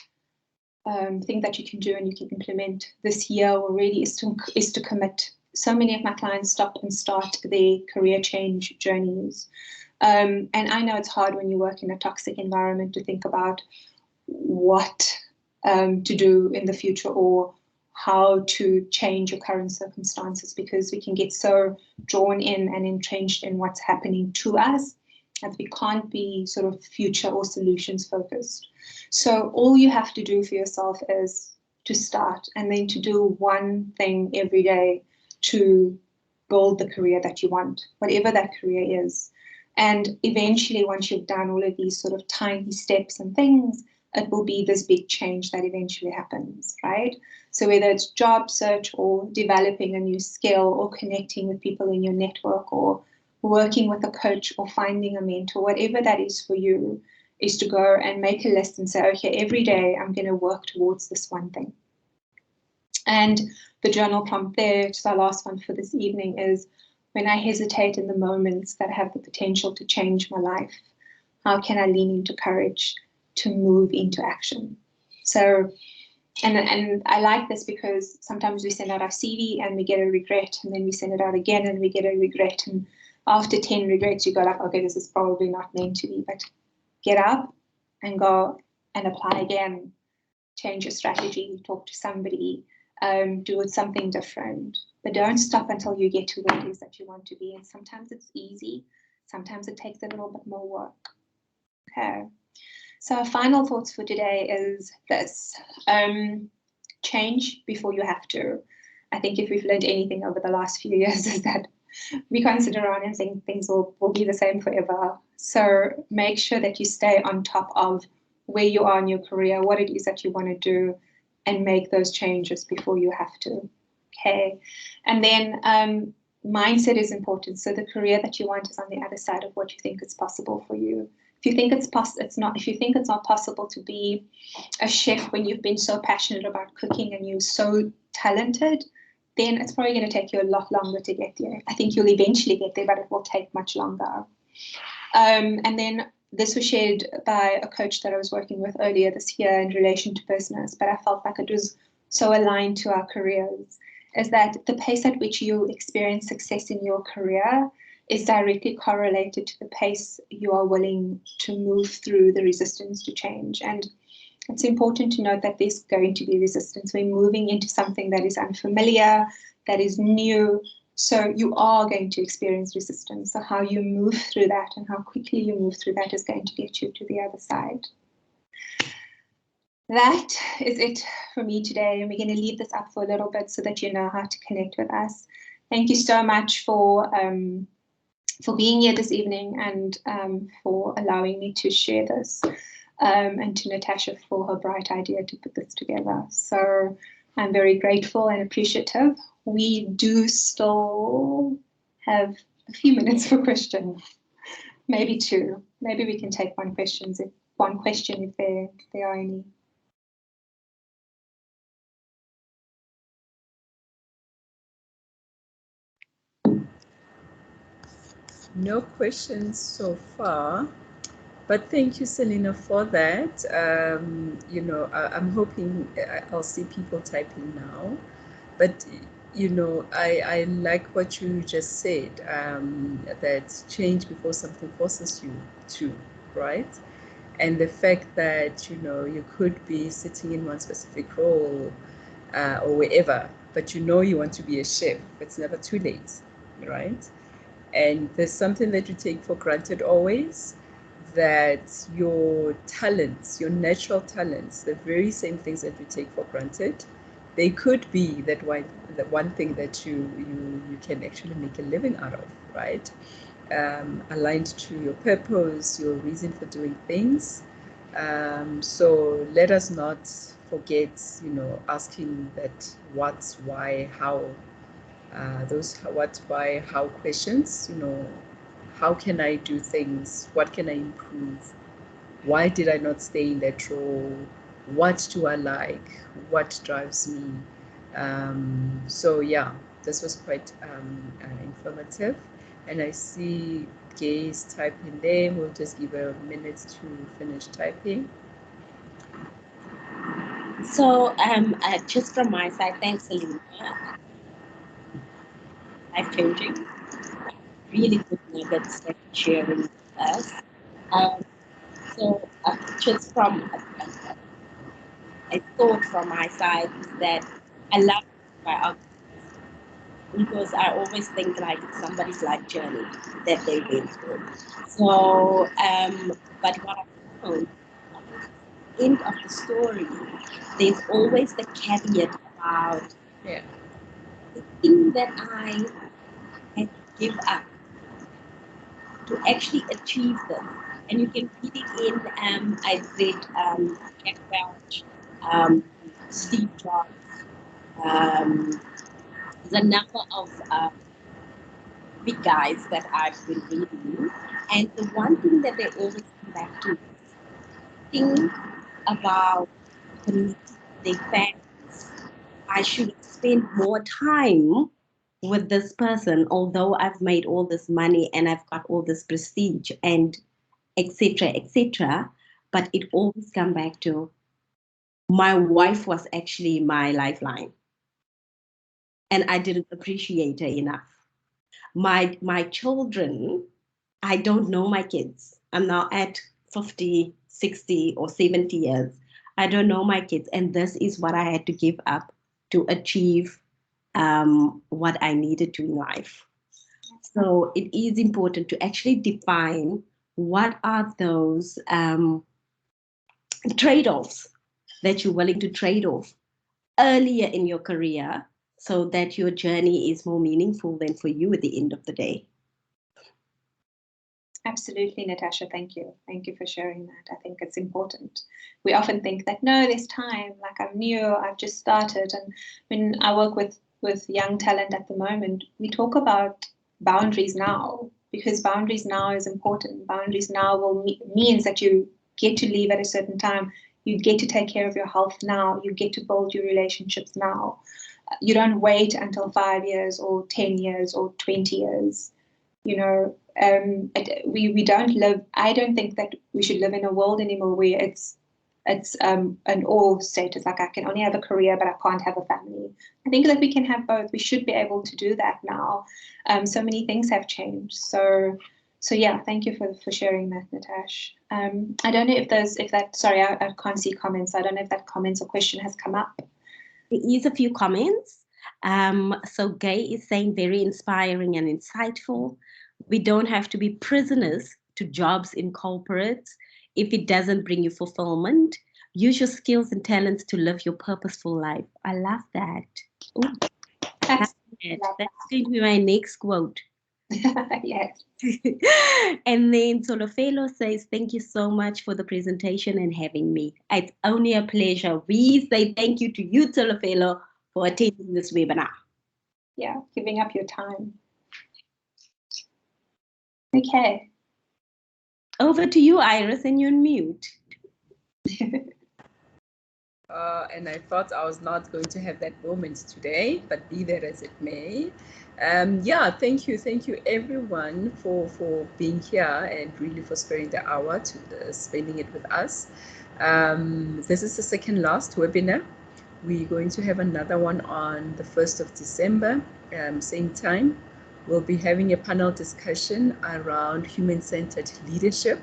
S3: thing that you can do and you can implement this year already is to commit. So many of my clients stop and start their career change journeys. And I know it's hard when you work in a toxic environment to think about what to do in the future or how to change your current circumstances, because we can get so drawn in and entrenched in what's happening to us that we can't be sort of future or solutions focused. So all you have to do for yourself is to start, and then to do one thing every day to build the career that you want, whatever that career is. And eventually, once you've done all of these sort of tiny steps and things, it will be this big change that eventually happens, right? So whether it's job search or developing a new skill or connecting with people in your network or working with a coach or finding a mentor, whatever that is for you, is to go and make a list and say, okay, every day I'm going to work towards this one thing. And the journal prompt there, which is our last one for this evening, is, when I hesitate in the moments that have the potential to change my life, how can I lean into courage to move into action? So, and I like this because sometimes we send out our CV and we get a regret, and then we send it out again and we get a regret. And after 10 regrets, you go like, okay, this is probably not meant to be, but get up and go and apply again, change your strategy, talk to somebody, do something different. But don't stop until you get to where it is that you want to be. And sometimes it's easy. Sometimes it takes a little bit more work. Okay. So our final thoughts for today is this. Change before you have to. I think if we've learned anything over the last few years is that we can't sit around and think things will be the same forever. So make sure that you stay on top of where you are in your career, what it is that you want to do, and make those changes before you have to. Okay. And then mindset is important. So the career that you want is on the other side of what you think is possible for you. If you think if you think it's not possible to be a chef when you've been so passionate about cooking and you're so talented, then it's probably going to take you a lot longer to get there. I think you'll eventually get there, but it will take much longer. And then this was shared by a coach that I was working with earlier this year in relation to business, but I felt like it was so aligned to our careers, is that the pace at which you experience success in your career is directly correlated to the pace you are willing to move through the resistance to change. And it's important to note that there's going to be resistance. We're moving into something that is unfamiliar, that is new. So you are going to experience resistance. So how you move through that and how quickly you move through that is going to get you to the other side. That is it for me today. And we're going to leave this up for a little bit so that you know how to connect with us. Thank you so much for being here this evening and for allowing me to share this. And to Natasha for her bright idea to put this together. So I'm very grateful and appreciative. We do still have a few minutes for questions, maybe two. Maybe we can take one question if there are any.
S4: No questions so far. But thank you, Selina, for that. You know, I'm hoping I'll see people typing now. But you know, I like what you just said, that change before something forces you to, right? And the fact that, you know, you could be sitting in one specific role or wherever, but you know you want to be a chef. It's never too late, right? And there's something that you take for granted always, that your talents, your natural talents, the very same things that you take for granted, they could be that one thing that you can actually make a living out of, right? Aligned to your purpose, your reason for doing things. So let us not forget, you know, asking that what, why, how, those what, why, how questions, you know, how can I do things? What can I improve? Why did I not stay in that role? What do I like? What drives me? So yeah, this was quite informative. And I see Gay's typing there. We'll just give a minute to finish typing.
S2: So just from my side, thanks, Selina. Life-changing, really good nuggets that you're sharing with us. So just from a thought from my side is that I love biography because I always think like it's somebody's life journey that they went through. So, but what I found at the end of the story, there's always the caveat about
S4: Yeah.
S2: the thing that I had to give up to actually achieve this. And you can read it in, I read Jack Welch, Steve Jobs, the number of big guys that I've been reading. And the one thing that they always come back to is think about the, their families. I should spend more time with this person, although I've made all this money and I've got all this prestige and etc., etc. But it always come back to my wife was actually my lifeline, and I didn't appreciate her enough. My children, I don't know my kids. I'm now at 50, 60, or 70 years. I don't know my kids, and this is what I had to give up to achieve what I needed to in life. So it is important to actually define what are those trade-offs that you're willing to trade off earlier in your career so that your journey is more meaningful than for you at the end of the day.
S3: Absolutely, Natasha. Thank you. Thank you for sharing that. I think it's important. We often think that, no, there's time, like I'm new, I've just started. And when I work with young talent at the moment, we talk about boundaries now, because boundaries now is important. Boundaries now means that you get to leave at a certain time. You get to take care of your health now. You get to build your relationships now. You don't wait until 5 years or 10 years or 20 years. You know, we don't live. I don't think that we should live in a world anymore where it's an all status, like I can only have a career but I can't have a family. I think that we can have both. We should be able to do that now. So many things have changed. So yeah, thank you for sharing that, Natasha. I don't know if that sorry, I can't see comments. I don't know if that comments or question has come up.
S2: There is a few comments. So Gay is saying very inspiring and insightful. We don't have to be prisoners to jobs in corporates if it doesn't bring you fulfillment. Use your skills and talents to live your purposeful life. I love that. Ooh, that's going to be my next quote.
S3: Yes.
S2: And then Solofelo says, thank you so much for the presentation and having me. It's only a pleasure. We say thank you to you, Solofelo, for attending this webinar.
S3: Yeah, giving up your time. Okay.
S2: Over to you, Iris, and you're on mute.
S4: And I thought I was not going to have that moment today, but be that as it may. Yeah, thank you everyone for being here and really for sparing the hour to spending it with us. This is the second last webinar. We're going to have another one on the 1st of December, same time. We'll be having a panel discussion around human-centered leadership.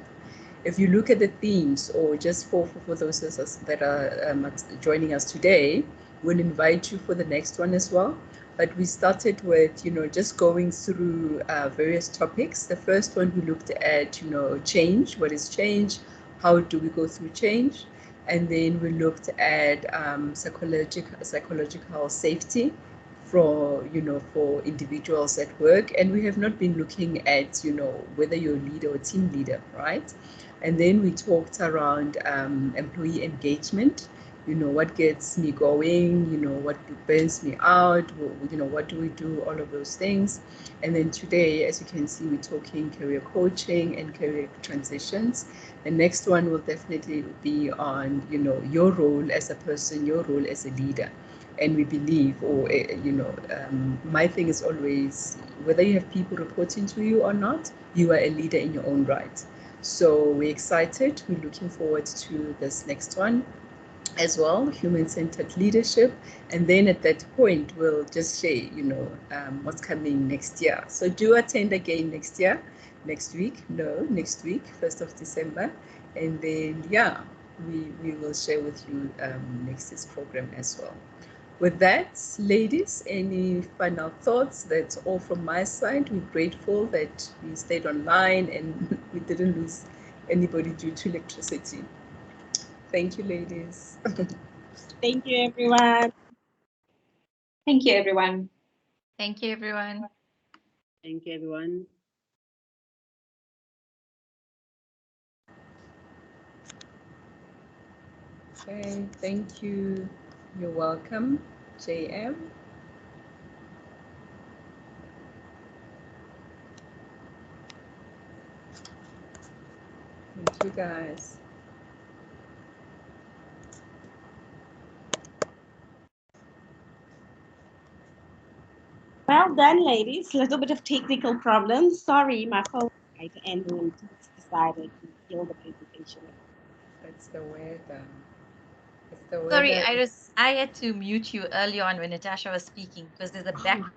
S4: If you look at the themes, or just for those of us that are joining us today, we'll invite you for the next one as well. But we started with, just going through various topics. The first one we looked at, change. What is change? How do we go through change? And then we looked at psychological safety for individuals at work. And we have not been looking at whether you're a leader or team leader, right? And then we talked around employee engagement, what gets me going, what burns me out, what do we do, all of those things. And then today, as you can see, we're talking career coaching and career transitions. The next one will definitely be on, your role as a person, your role as a leader. And we believe, or, my thing is always, whether you have people reporting to you or not, you are a leader in your own right. So we're excited. We're looking forward to this next one as well, human-centered leadership. And then at that point, we'll just share, what's coming next year. So do attend again next week, 1st of December. And then, yeah, we will share with you next year's program as well. With that, ladies, any final thoughts? That's all from my side. We're grateful that we stayed online and we didn't lose anybody due to electricity. Thank you, ladies.
S2: Thank you, everyone.
S3: Thank you, everyone.
S1: Thank you, everyone.
S6: Thank you, everyone.
S4: Okay, thank you. You're welcome, JM. Thank you, guys.
S2: Well done, ladies. A little bit of technical problems. Sorry, my phone died and then decided to kill the presentation.
S4: It's the weather. It's the weather.
S1: Sorry, I had to mute you early on when Natasha was speaking because there's a background